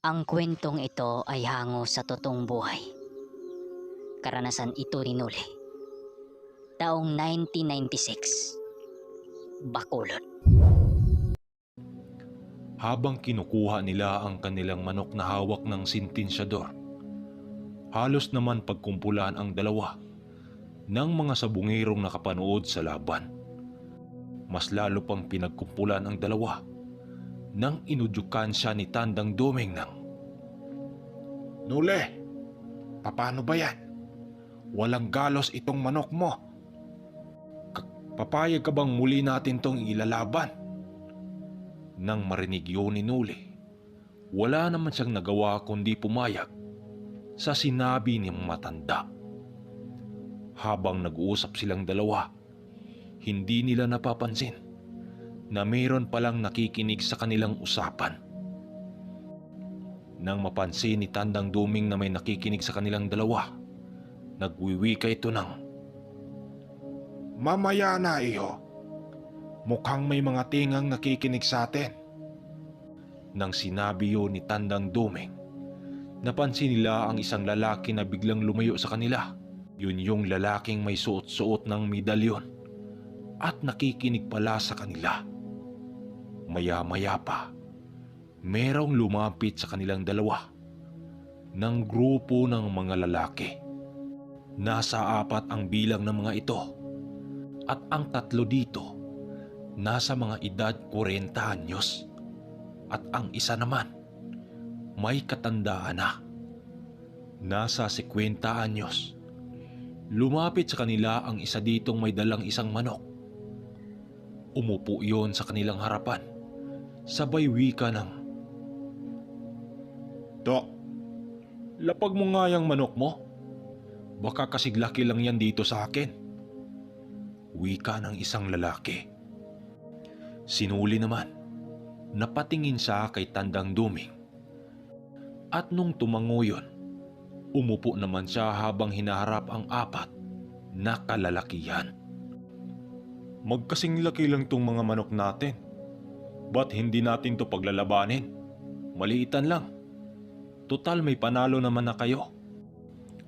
Ang kwentong ito ay hango sa totoong buhay. Karanasan ito ni Noli. Taong 1996, Bacolod. Habang kinukuha nila ang kanilang manok na hawak ng sintinsyador, halos naman pagkumpulan ang dalawa ng mga sabungirong nakapanood sa laban. Mas lalo pang pinagkumpulan ang dalawa nang inudyukan siya ni Tandang Duming ng, "Nule, paano ba yan? Walang galos itong manok mo. Papayag ka bang muli natin tong ilalaban?" Nang marinig yun ni Nule, wala naman siyang nagawa kundi pumayag sa sinabi ni matanda. Habang nag-uusap silang dalawa, hindi nila napapansin na mayroon palang nakikinig sa kanilang usapan. Nang mapansin ni Tandang Duming na may nakikinig sa kanilang dalawa, nagwiwika ito ng, "Mamaya na, iho. Mukhang may mga tingang nakikinig sa atin." Nang sinabi yun ni Tandang Duming, napansin nila ang isang lalaki na biglang lumayo sa kanila. Yun yung lalaking may suot-suot ng medalyon at nakikinig pala sa kanila. Maya-maya pa, merong lumapit sa kanilang dalawa ng grupo ng mga lalaki. Nasa 4 ang bilang ng mga ito at ang 3 dito nasa mga edad 40 anyos at ang isa naman may katandaan na. Nasa 50 anyos. Lumapit sa kanila ang isa ditong may dalang isang manok. Umupo iyon sa kanilang harapan. Sabay wika ng, "Dok, lapag mo nga yung manok mo. Baka kasiglaki lang yan dito sa akin." Wika ng isang lalaki. Sinuli naman, napatingin siya kay Tandang Duming. At nung tumango yun, umupo naman siya habang hinaharap ang 4 na kalalakihan. "Magkasing laki lang tong mga manok natin. Ba't hindi natin to paglalabanin? Maliitan lang. Total may panalo naman na kayo."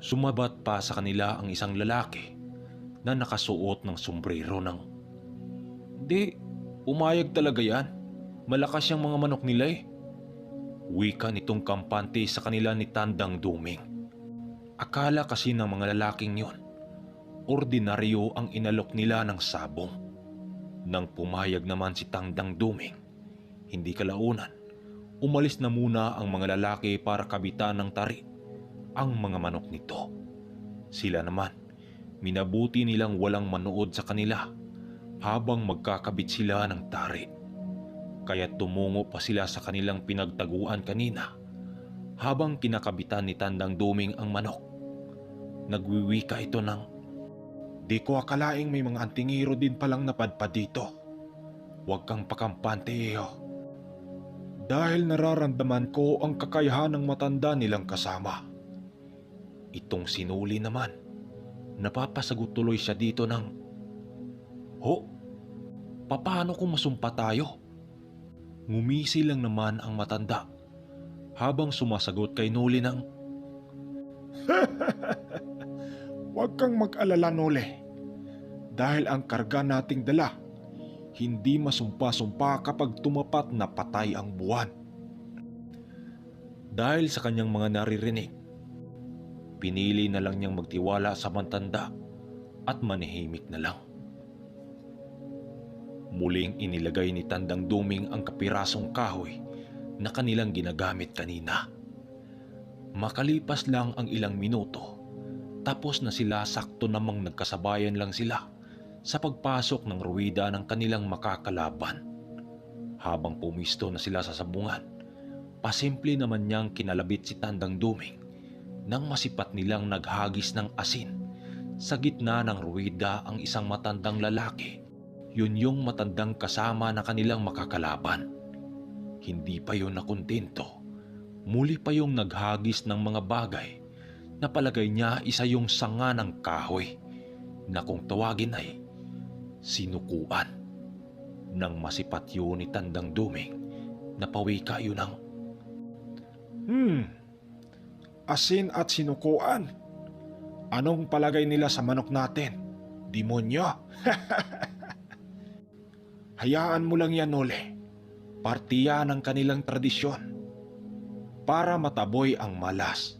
Sumabat pa sa kanila ang isang lalaki na nakasuot ng sombrero ng, "Di, umayag talaga yan. Malakas yung mga manok nila eh." Wika nitong kampante sa kanila ni Tandang Duming. Akala kasi ng mga lalaking yon, ordinaryo ang inalok nila ng sabong. Nang pumayag naman si Tandang Duming, hindi kalaunan, umalis na muna ang mga lalaki para kabitan ng tari ang mga manok nito. Sila naman, minabuti nilang walang manood sa kanila habang magkakabit sila ng tari. Kaya tumungo pa sila sa kanilang pinagtaguan kanina habang kinakabitan ni Tandang Duming ang manok. Nagwiwika ito ng, "Di ko akalaing may mga antingiro din palang napadpad dito. Huwag kang pakampante, iho. Dahil nararamdaman ko ang kakayahan ng matanda nilang kasama." Itong sinuli naman, napapasagot tuloy siya dito ng, "Ho, paano kung masumpa tayo?" Ngumisi lang naman ang matanda habang sumasagot kay Noli ng, "Huwag kang mag-alala, Noli. Dahil ang karga nating dala, hindi masumpa-sumpa kapag tumapat na patay ang buwan." Dahil sa kanyang mga naririnig, pinili na lang niyang magtiwala sa matanda at manahimik na lang. Muling inilagay ni Tandang Duming ang kapirasong kahoy na kanilang ginagamit kanina. Makalipas lang ang ilang minuto, tapos na sila. Sakto namang nagkasabayan lang sila sa pagpasok ng ruwida ng kanilang makakalaban. Habang pumisto na sila sa sabungan, pasimple naman niyang kinalabit si Tandang Duming nang masipat nilang naghagis ng asin. Sa gitna ng ruwida ang isang matandang lalaki. Yun yung matandang kasama na kanilang makakalaban. Hindi pa yun nakontento. Muli pa yung naghagis ng mga bagay na palagay niya isa yung sanga ng kahoy na kung tawagin ay sinukuan. Nang masipat yun ni Tandang Duming, napawika yun ng, asin at sinukuan. Anong palagay nila sa manok natin? Demonyo? Hayaan mo lang yan, Nole. Parte yan ng kanilang tradisyon para mataboy ang malas.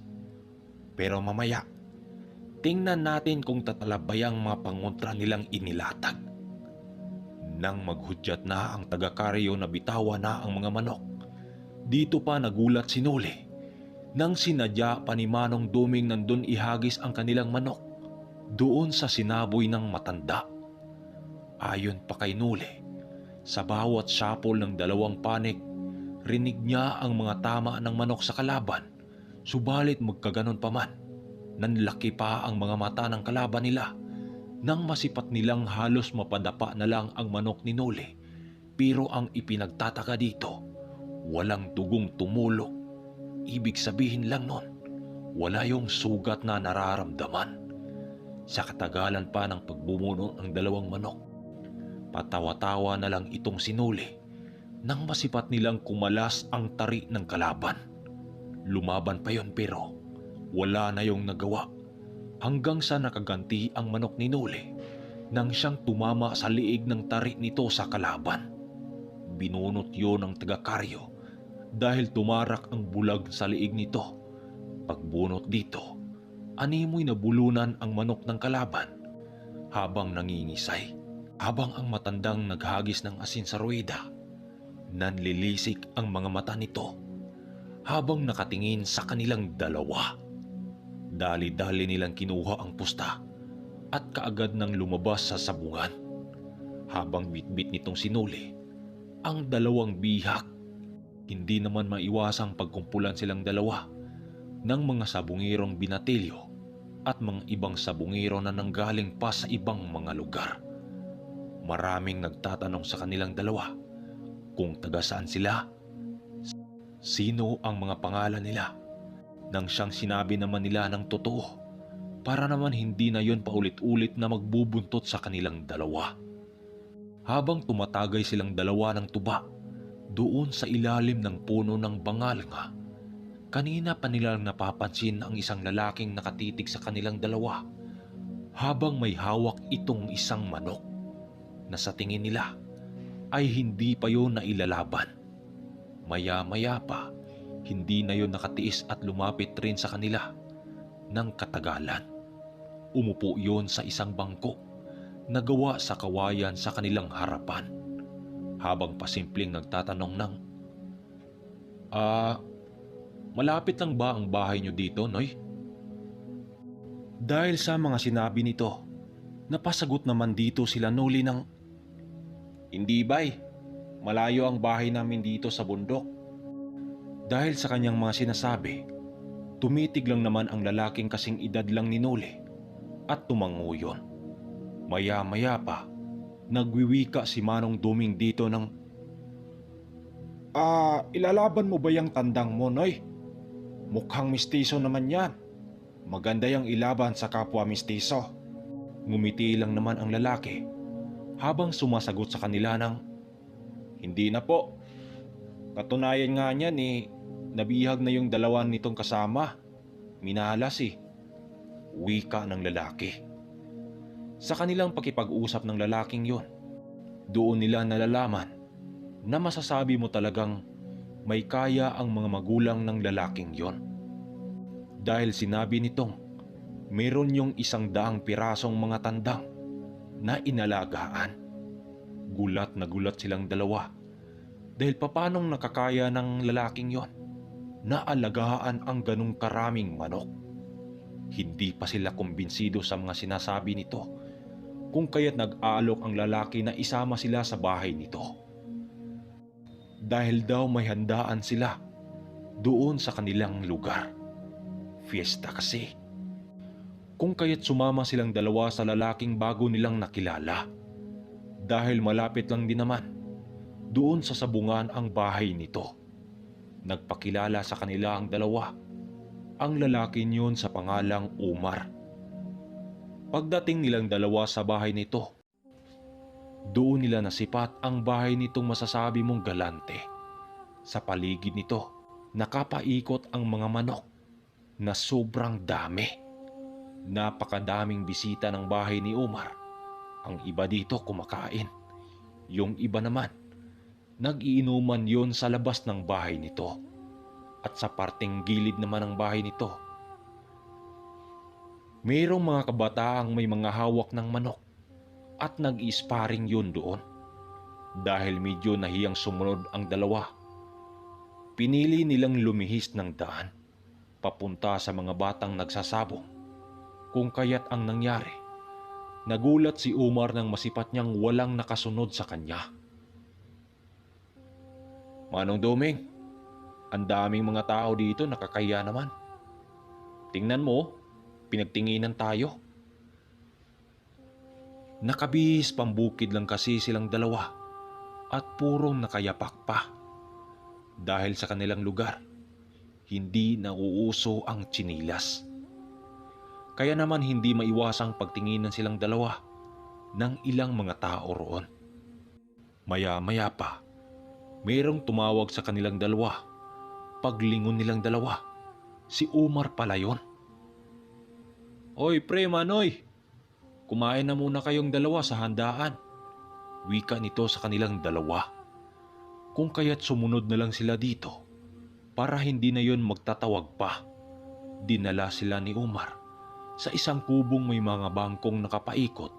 Pero mamaya, tingnan natin kung tatalabay ang mga pangontra nilang inilatag. Nang maghudyat na ang taga-karyo na bitawa na ang mga manok, dito pa nagulat si Nole nang sinadya pa ni Manong Duming nandun ihagis ang kanilang manok doon sa sinaboy ng matanda. Ayon pa kay Nole, sa bawat sapol ng dalawang panig, rinig niya ang mga tama ng manok sa kalaban, subalit magkaganon pa man, nanlaki pa ang mga mata ng kalaban nila nang masipat nilang halos mapadapa na lang ang manok ni Nole. Pero ang ipinagtataka dito, walang dugong tumulong. Ibig sabihin lang nun, wala yung sugat na nararamdaman. Sa katagalan pa ng pagbubuno ng dalawang manok, patawa-tawa na lang itong si Nole nang masipat nilang kumalas ang tari ng kalaban. Lumaban pa yon pero wala na yung nagawa hanggang sa nakaganti ang manok ni Nole nang siyang tumama sa liig ng tari nito sa kalaban. Binunot yon ng taga-karyo dahil tumarak ang bulag sa liig nito. Pagbunot dito, animoy nabulunan ang manok ng kalaban habang nangingisay. Habang ang matandang naghagis ng asin sa rueda, nanlilisik ang mga mata nito habang nakatingin sa kanilang dalawa. Dali-dali nilang kinuha ang pusta at kaagad nang lumabas sa sabungan. Habang bitbit nitong si Nole ang dalawang bihak, hindi naman maiwasang pagkumpulan silang dalawa ng mga sabungirong binatilyo at mga ibang sabungiro na nanggaling pa sa ibang mga lugar. Maraming nagtatanong sa kanilang dalawa kung taga saan sila, sino ang mga pangalan nila, nang siyang sinabi naman nila ng totoo para naman hindi na yon paulit-ulit na magbubuntot sa kanilang dalawa. Habang tumatagay silang dalawa ng tuba doon sa ilalim ng puno ng bangalanga, kanina pa nilang napapansin ang isang lalaking nakatitig sa kanilang dalawa habang may hawak itong isang manok na sa tingin nila ay hindi pa yon nailalaban. Maya-maya pa, hindi na yon nakatiis at lumapit rin sa kanila ng katagalan. Umupo yon sa isang bangko na gawa sa kawayan sa kanilang harapan habang pasimpleng nagtatanong ng, malapit lang ba ang bahay niyo dito, Noy? Dahil sa mga sinabi nito, napasagot naman dito sila Nole ng, hindi bay, malayo ang bahay namin dito sa bundok. Dahil sa kanyang mga sinasabi, tumitig lang naman ang lalaking kasing edad lang ni Nole at tumango yun. Maya-maya pa, nagwiwika si Manong Duming dito ng, ilalaban mo ba yung tandang mo, Noy? Mukhang mistiso naman yan. Maganda yung ilaban sa kapwa mistiso. Ngumiti lang naman ang lalaki habang sumasagot sa kanila ng, hindi na po. Katunayan nga niyan nabihag na yung dalawa nitong kasama. Minalas wika ng lalaki. Sa kanilang pakipag-usap ng lalaking yon, doon nila nalalaman na masasabi mo talagang may kaya ang mga magulang ng lalaking yon. Dahil sinabi nitong meron yung 100 pirasong mga tandang na inalagaan. Gulat na gulat silang dalawa dahil papanong nakakaya ng lalaking yon na alagaan ang ganong karaming manok. Hindi pa sila kumbinsido sa mga sinasabi nito kung kaya't nag-aalok ang lalaki na isama sila sa bahay nito. Dahil daw may handaan sila doon sa kanilang lugar. Fiesta kasi. Kung kaya't sumama silang dalawa sa lalaking bago nilang nakilala. Dahil malapit lang din naman doon sa sabungan ang bahay nito. Nagpakilala sa kanila ang dalawa. Ang lalaki niyon sa pangalang Umar. Pagdating nilang dalawa sa bahay nito, doon nila nasipat ang bahay nitong masasabi mong galante. Sa paligid nito, nakapaikot ang mga manok na sobrang dami. Napakadaming bisita ng bahay ni Umar. Ang iba dito kumakain. Yung iba naman, nag-iinuman yon sa labas ng bahay nito. At sa parteng gilid naman ng bahay nito, mayroong mga kabataang may mga hawak ng manok at nag-i-sparring yun doon. Dahil medyo nahiyang sumunod ang dalawa, pinili nilang lumihis ng daan papunta sa mga batang nagsasabong. Kung kaya't ang nangyari, nagulat si Umar nang masipat niyang walang nakasunod sa kanya. Manong Doming, ang daming mga tao dito, nakakaya naman. Tingnan mo, pinagtinginan tayo. Nakabihis pambukid lang kasi silang dalawa at purong nakayapak pa. Dahil sa kanilang lugar, hindi nauuso ang tsinilas. Kaya naman hindi maiwasang pagtinginan silang dalawa ng ilang mga tao roon. Maya-maya pa, mayroong tumawag sa kanilang dalawa. Paglingon nilang dalawa, si Umar pala yun. Oy pre, Manoy! Kumain na muna kayong dalawa sa handaan. Wika nito sa kanilang dalawa. Kung kaya't sumunod na lang sila dito para hindi na yon magtatawag pa. Dinala sila ni Umar sa isang kubong may mga bangkong nakapaikot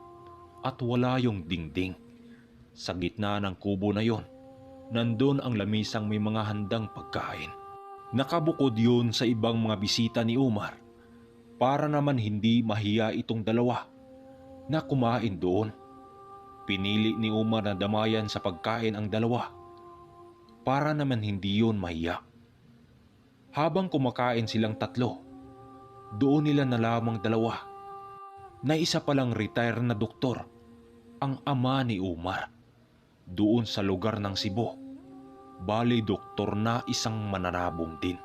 at wala yung dingding. Sa gitna ng kubo na yon, nandun ang lamisang may mga handang pagkain. Nakabukod yun sa ibang mga bisita ni Umar para naman hindi mahiya itong dalawa na kumain doon. Pinili ni Umar na damayan sa pagkain ang dalawa para naman hindi yun mahiya. Habang kumakain silang tatlo, doon nila nalamang dalawa na isa palang retire na doktor ang ama ni Umar doon sa lugar ng Cebu. Bali doktor na isang mananabong din.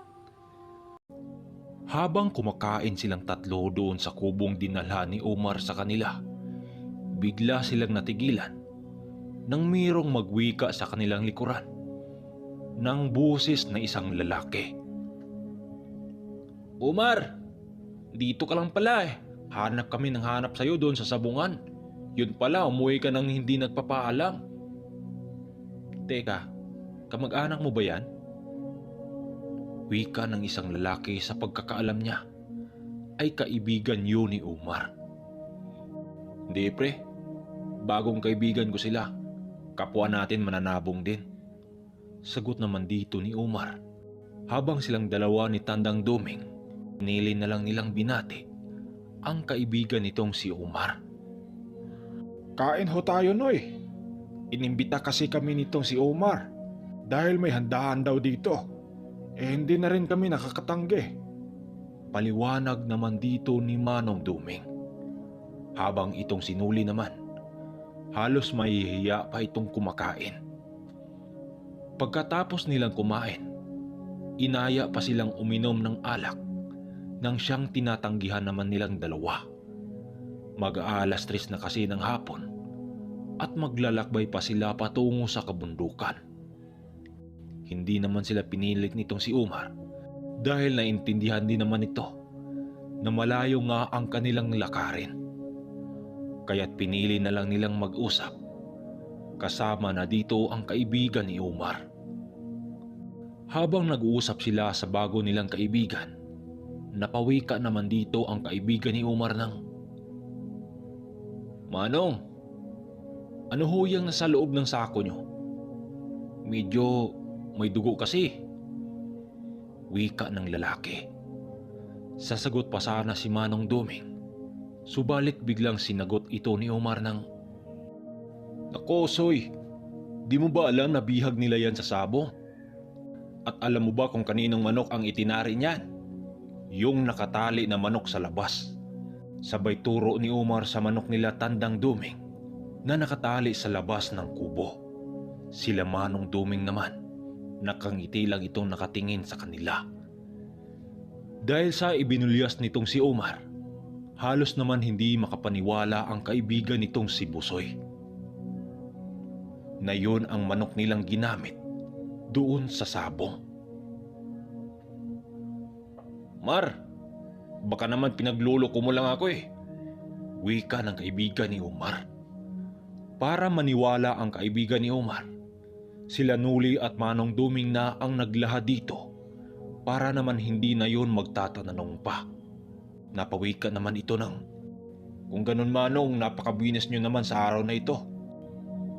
Habang kumakain silang tatlo doon sa kubong dinalhan ni Umar sa kanila, bigla silang natigilan nang mayroong magwika sa kanilang likuran ng boses na isang lalaki. Umar! Dito ka lang pala eh. Hanap kami ng hanap sa'yo doon sa sabungan. Yun pala, umuwi ka nang hindi nagpapaalam. Teka, kamag-anak mo ba yan? Wika ng isang lalaki sa pagkakaalam niya ay kaibigan yun ni Umar. Hindi pre, bagong kaibigan ko sila. Kapwa natin mananabong din. Sagot naman dito ni Umar. Habang silang dalawa ni Tandang Doming, pinili na lang nilang binati ang kaibigan nitong si Umar. Kain ho tayo, Noy. Inimbita kasi kami nitong si Umar dahil may handaan daw dito. Hindi na rin kami nakakatanggi. Paliwanag naman dito ni Manong Duming. Habang itong sinuli naman, halos mahihiya pa itong kumakain. Pagkatapos nilang kumain, inaya pa silang uminom ng alak nang siyang tinatanggihan naman nilang dalawa. Mag-aalas 3 na kasi ng hapon at maglalakbay pa sila patungo sa kabundukan. Hindi naman sila pinilit nitong si Umar dahil naintindihan din naman ito na malayo nga ang kanilang lakarin. Kaya't pinili na lang nilang mag-usap kasama na dito ang kaibigan ni Umar. Habang nag-uusap sila sa bago nilang kaibigan, napawika naman dito ang kaibigan ni Umar ng, Manong, ano ho yung nasa loob ng sako nyo? Medyo may dugo kasi. Wika ng lalaki. Sasagot pa sana si Manong Doming, subalit biglang sinagot ito ni Umar ng, Nako, Soy, di mo ba alam na bihag nila yan sa sabong? At alam mo ba kung kaninong manok ang itinari niyan? Yung nakatali na manok sa labas. Sabay turo ni Umar sa manok nila Tandang Duming na nakatali sa labas ng kubo. Sila Manong Duming naman, nakangiti lang itong nakatingin sa kanila. Dahil sa ibinulyas nitong si Umar, halos naman hindi makapaniwala ang kaibigan nitong si Busoy na yun ang manok nilang ginamit doon sa sabong. Mar, Baka naman pinagluloko mo lang ako eh. Wika ng kaibigan ni Umar. Para maniwala ang kaibigan ni Umar, sila Nuli at Manong Duming na ang naglahad dito para naman hindi na yun magtatanong pa. Napawika naman ito ng, "Kung ganun Manong, napakabinis nyo naman sa araw na ito.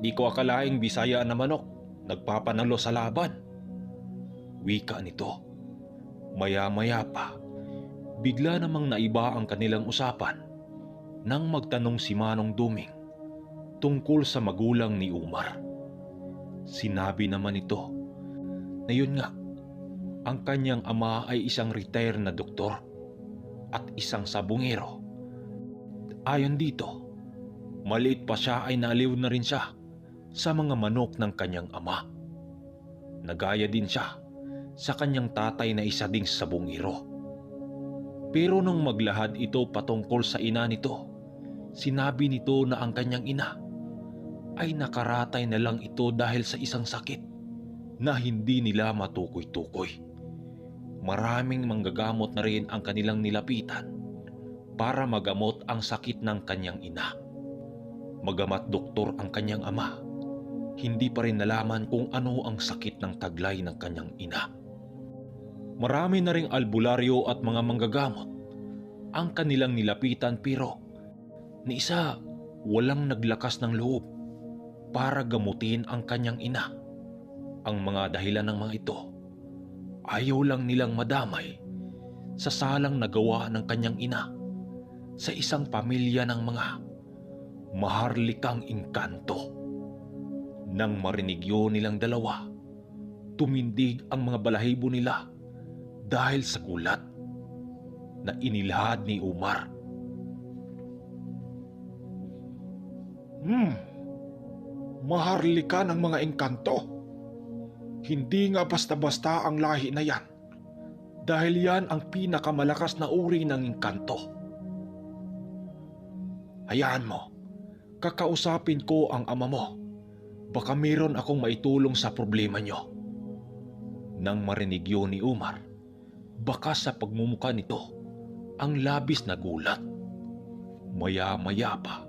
Di ko akalaing Bisaya na manok, nagpapanalo sa laban." Wika nito. Maya-maya pa, bigla namang naiba ang kanilang usapan nang magtanong si Manong Duming tungkol sa magulang ni Umar. Sinabi naman ito na yun nga, ang kanyang ama ay isang retired na doktor at isang sabungero. Ayon dito, maliit pa siya ay naaliw na rin siya sa mga manok ng kanyang ama. Nagaya din siya sa kanyang tatay na isa ding sabungero. Pero nung maglahad ito patungkol sa ina nito, sinabi nito na ang kanyang ina ay nakaratay na lang ito dahil sa isang sakit na hindi nila matukoy-tukoy. Maraming manggagamot na rin ang kanilang nilapitan para magamot ang sakit ng kanyang ina. Magamat doktor ang kanyang ama, hindi pa rin nalaman kung ano ang sakit ng taglay ng kanyang ina. Marami na ring albularyo at mga manggagamot ang kanilang nilapitan pero ni isa walang naglakas ng loob para gamutin ang kanyang ina. Ang mga dahilan ng mga ito, ayaw lang nilang madamay sa salang nagawa ng kanyang ina sa isang pamilya ng mga maharlikang engkanto. Nang marinig yun nilang dalawa, tumindig ang mga balahibo nila dahil sa gulat na inilahad ni Umar. Maharlika ng mga engkanto. Hindi nga basta-basta ang lahi na yan. Dahil yan ang pinakamalakas na uri ng engkanto. Hayaan mo, kakausapin ko ang ama mo. Baka meron akong maitulong sa problema nyo. Nang marinig yun ni Umar, baka sa pagmumukha nito ang labis na gulat. Maya-maya pa,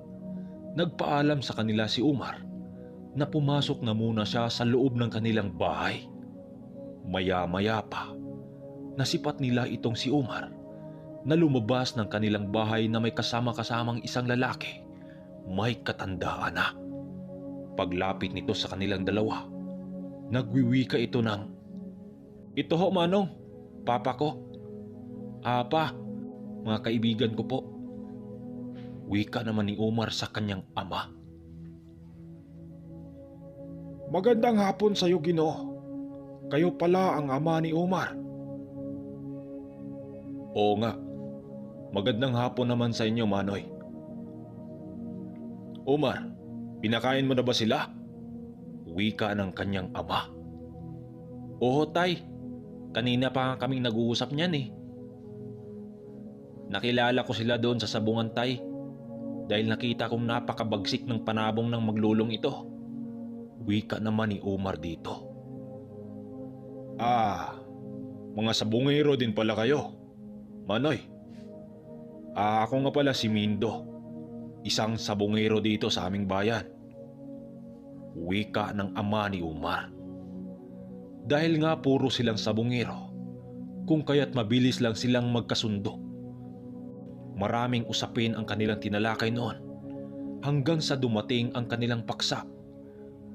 nagpaalam sa kanila si Umar na pumasok na muna siya sa loob ng kanilang bahay. Maya-maya pa, nasipat nila itong si Umar na lumabas ng kanilang bahay na may kasama-kasamang isang lalaki, may katandaan na. Paglapit nito sa kanilang dalawa, nagwiwika ito ng, "Ito ho Manong, papa ko. Pa, mga kaibigan ko po." Wika naman ni Umar sa kanyang ama. Magandang hapon sa iyo, Ginoo. Kayo pala ang ama ni Umar. Oo nga, magandang hapon naman sa inyo Manoy. Umar, pinakain mo na ba sila? Wika ng kanyang ama. Oo tay, kanina pa nga kaming nag-uusap niyan eh. Nakilala ko sila doon sa sabungan tay dahil nakita kong napakabagsik ng panabong ng maglulong ito. Wika naman ni Umar dito. Mga sabungero din pala kayo. Manoy, ako nga pala si Mindo, isang sabungero dito sa aming bayan. Wika ng ama ni Umar. Dahil nga puro silang sabungero, kung kaya't mabilis lang silang magkasundo. Maraming usapin ang kanilang tinalakay noon hanggang sa dumating ang kanilang paksa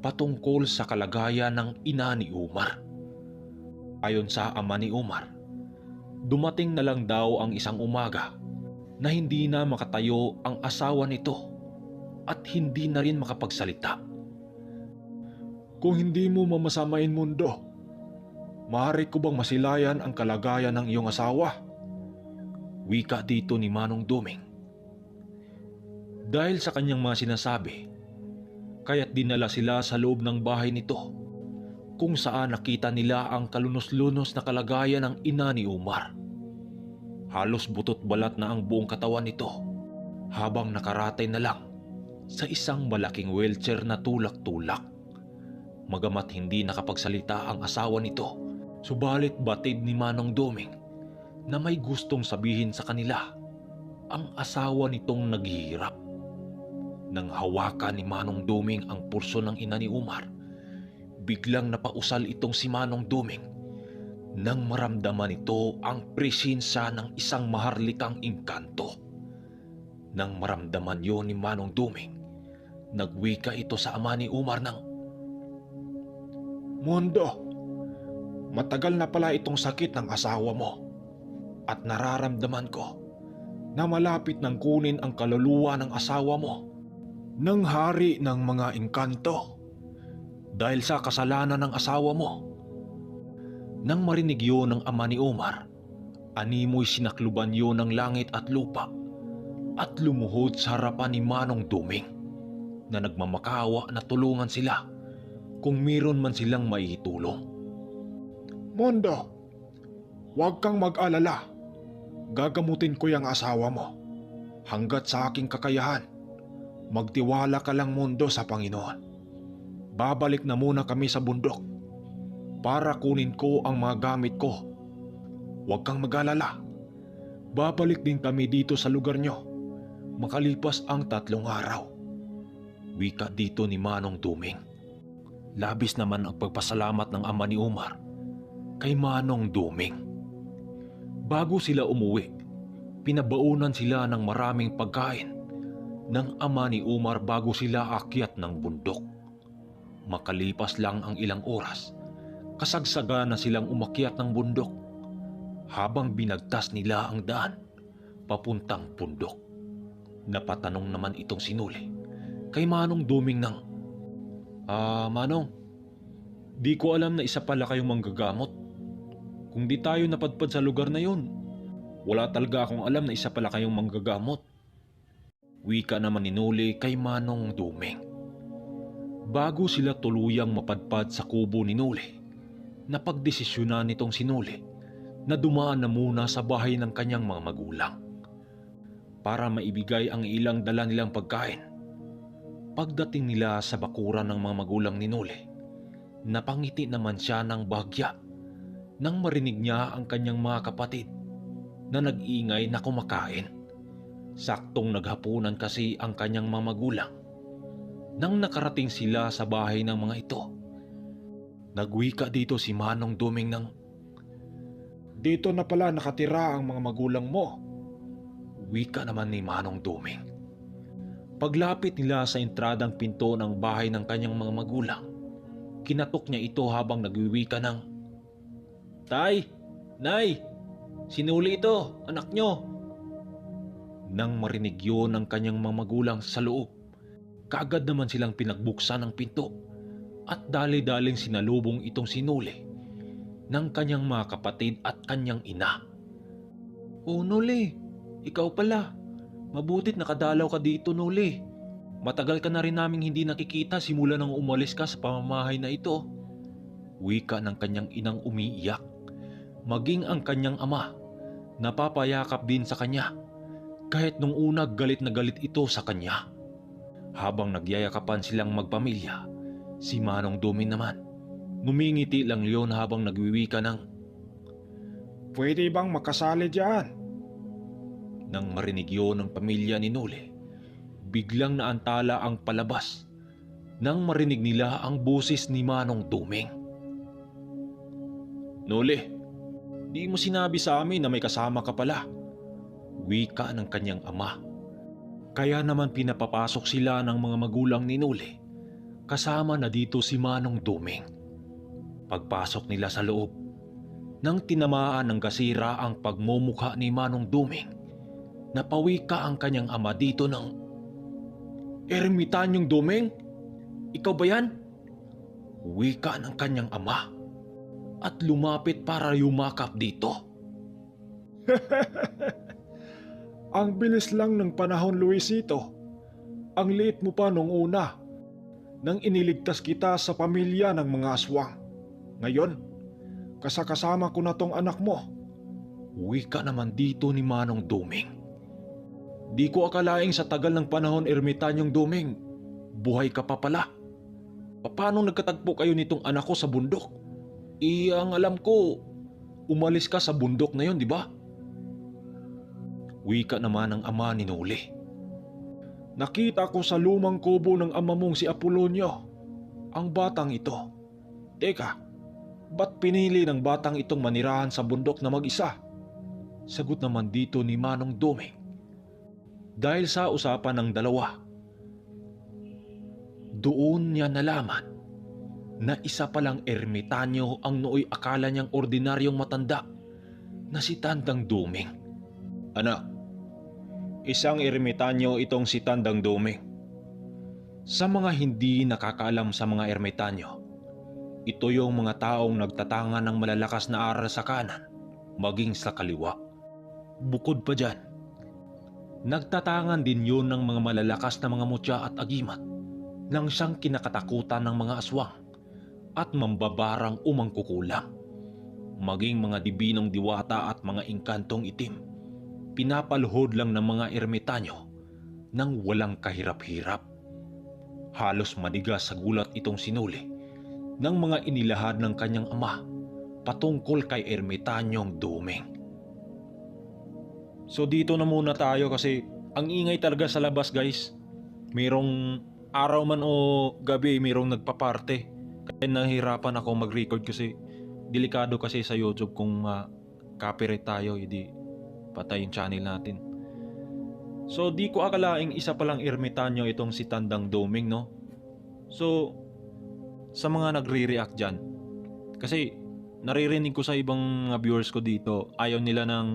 patungkol sa kalagayan ng ina ni Umar. Ayon sa ama ni Umar, dumating na lang daw ang isang umaga na hindi na makatayo ang asawa nito at hindi na rin makapagsalita. Kung hindi mo mamasamain mundo, maaari ko bang masilayan ang kalagayan ng iyong asawa? Wika dito ni Manong Duming. Dahil sa kanyang mga sinasabi, kaya't dinala sila sa loob ng bahay nito kung saan nakita nila ang kalunos-lunos na kalagayan ng ina ni Umar. Halos butot balat na ang buong katawan nito habang nakaratay na lang sa isang malaking wheelchair na tulak-tulak. Magamat hindi nakapagsalita ang asawa nito, subalit batid ni Manong Duming na may gustong sabihin sa kanila ang asawa nitong naghihirap. Nang hawakan ni Manong Duming ang pulso ng ina ni Umar, biglang napausal itong si Manong Duming nang maramdaman ito ang presensya ng isang maharlikang engkanto. Nang maramdaman yon ni Manong Duming, nagwika ito sa ama ni Umar ng, "Mundo, matagal na pala itong sakit ng asawa mo at nararamdaman ko na malapit nang kunin ang kaluluwa ng asawa mo ng hari ng mga engkanto dahil sa kasalanan ng asawa mo." Nang marinig yun ng ama ni Umar, animoy sinakluban yun ng langit at lupa at lumuhod sa harapan ni Manong Duming na nagmamakawa na tulungan sila kung meron man silang maitulong. "Mondo, huwag kang mag-alala. Gagamutin ko yung asawa mo hanggat sa aking kakayahan. Magtiwala ka lang, Mondo, sa Panginoon. Babalik na muna kami sa bundok para kunin ko ang mga gamit ko. Huwag kang mag-alala. Babalik din kami dito sa lugar nyo makalipas ang 3 araw." Wika dito ni Manong Duming. Labis naman ang pagpasalamat ng ama ni Umar kay Manong Duming. Bago sila umuwi, pinabaunan sila ng maraming pagkain ng ama ni Umar bago sila akyat ng bundok. Makalipas lang ang ilang oras, kasagsaga na silang umakyat ng bundok habang binagtas nila ang daan papuntang bundok. Napatanong naman itong sinuli kay Manong Duming ng, Manong, di ko alam na isa pala kayong manggagamot. Kung di tayo napadpad sa lugar na yon, wala talaga akong alam na isa pala kayong manggagamot." Wika naman ni Noli kay Manong Duming. Bago sila tuluyang mapadpad sa kubo ni Noli, napagdesisyonan nitong si Noli na dumaan na muna sa bahay ng kanyang mga magulang para maibigay ang ilang dala nilang pagkain. Pagdating nila sa bakuran ng mga magulang ni Noli, napangiti naman siya ng bahagya nang marinig niya ang kanyang mga kapatid na nag-ingay na kumakain. Saktong naghapunan kasi ang kanyang mga magulang nang nakarating sila sa bahay ng mga ito. Nagwika dito si Manong Duming ng, "Dito na pala nakatira ang mga magulang mo." Wika naman ni Manong Duming. Paglapit nila sa entradang pinto ng bahay ng kanyang mga magulang, kinatok niya ito habang nagwiwika ng, "Tay! Nay! Sinuli ito, anak nyo!" Nang marinig yun ng kanyang mga magulang sa loob, kaagad naman silang pinagbuksan ng pinto at dali-daling sinalubong itong sinuli ng kanyang mga kapatid at kanyang ina. "Oh, Noli, ikaw pala. Mabutit nakadalaw ka dito, Noli. Matagal ka na rin naming hindi nakikita simula nang umalis ka sa pamamahay na ito." Wika ng kanyang inang umiiyak. Maging ang kanyang ama, napapayakap din sa kanya kahit nung una galit na galit ito sa kanya. Habang nagyayakapan silang magpamilya, si Manong Duming naman, ngumingiti lang yon habang nagwiwika ng, "Pwede bang makasali dyan?" Nang marinig yon ng pamilya ni Noli, biglang naantala ang palabas nang marinig nila ang boses ni Manong Duming. "Noli, di mo sinabi sa amin na may kasama ka pala." Wika ng kanyang ama. Kaya naman pinapapasok sila ng mga magulang ni Noli, kasama na dito si Manong Duming. Pagpasok nila sa loob, nang tinamaan ng gasira ang pagmumukha ni Manong Duming, napawika ang kanyang ama dito ng, "Ermitanyong Duming? Ikaw ba yan?" Wika ng kanyang ama at lumapit para yumakap dito. "Ang bilis lang ng panahon, Luisito. Ang liit mo pa nung una, nang iniligtas kita sa pamilya ng mga aswang. Ngayon, kasakasama ko na tong anak mo." Wika naman dito ni Manong Duming. "Di ko akalaing sa tagal ng panahon, Ermitanyong Duming, buhay ka pa pala. Paano nagkatagpo kayo nitong anak ko sa bundok? Ang alam ko, umalis ka sa bundok na yon, di ba? Wika naman ng ama ni Noli. Nakita ko sa lumang kubo ng ama mong si Apolonio ang batang ito. Teka, ba't pinili ng batang itong manirahan sa bundok na mag-isa? Sagot naman dito ni Manong Duming. Dahil sa usapan ng dalawa, doon niya nalaman na isa palang ermitanyo ang nooy akala niyang ordinaryong matanda na si Tandang Duming. Anak, isang ermitanyo itong si Tandang Duming. Sa mga hindi nakakaalam sa mga ermitanyo, ito yung mga taong nagtatanga ng malalakas na aral sa kanan, maging sa kaliwa. Bukod pa dyan, nagtatangan din yun ng mga malalakas na mga mutya at agimat nang siyang kinakatakutan ng mga aswang at mambabarang umangkukulang. Maging mga dibinong diwata at mga engkantong itim, pinapaluhod lang ng mga ermitanyo nang walang kahirap-hirap. Halos madigas sa gulat itong sinuli ng mga inilahad ng kanyang ama patungkol kay ermitanyong Duming. So dito na muna tayo kasi ang ingay talaga sa labas, guys. Mayroong araw man o gabi mayroong nagpaparte. Kaya nahihirapan ako mag-record kasi delikado kasi sa YouTube kung copyright tayo, hindi patay yung channel natin. So di ko akalaing isa palang ermitanyo itong si Tandang Duming, no? So sa mga nagre-react dyan, kasi naririnig ko sa ibang mga viewers ko dito, ayaw nila ng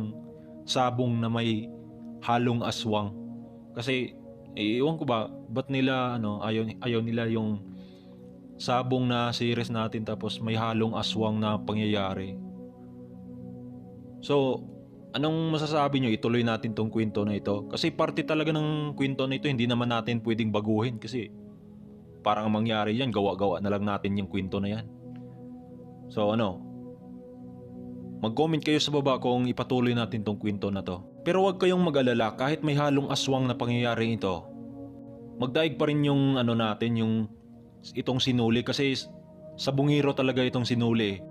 sabong na may halong aswang. Kasi iwan ko ba, ba't nila ayaw nila yung sabong na series natin tapos may halong aswang na pangyayari. So anong masasabi nyo? Ituloy natin tong kwento na ito. Kasi parte talaga ng kwento na ito, hindi naman natin pwedeng baguhin kasi parang ang mangyari yan, gawa-gawa na lang natin yung kwento na yan. So mag-comment kayo sa baba kung ipatuloy natin tong kwento na to. Pero huwag kayong mag-alala, kahit may halong aswang na pangyayari ito, magdaig pa rin yung natin, yung itong sinuli kasi sa bungiro talaga itong sinuli.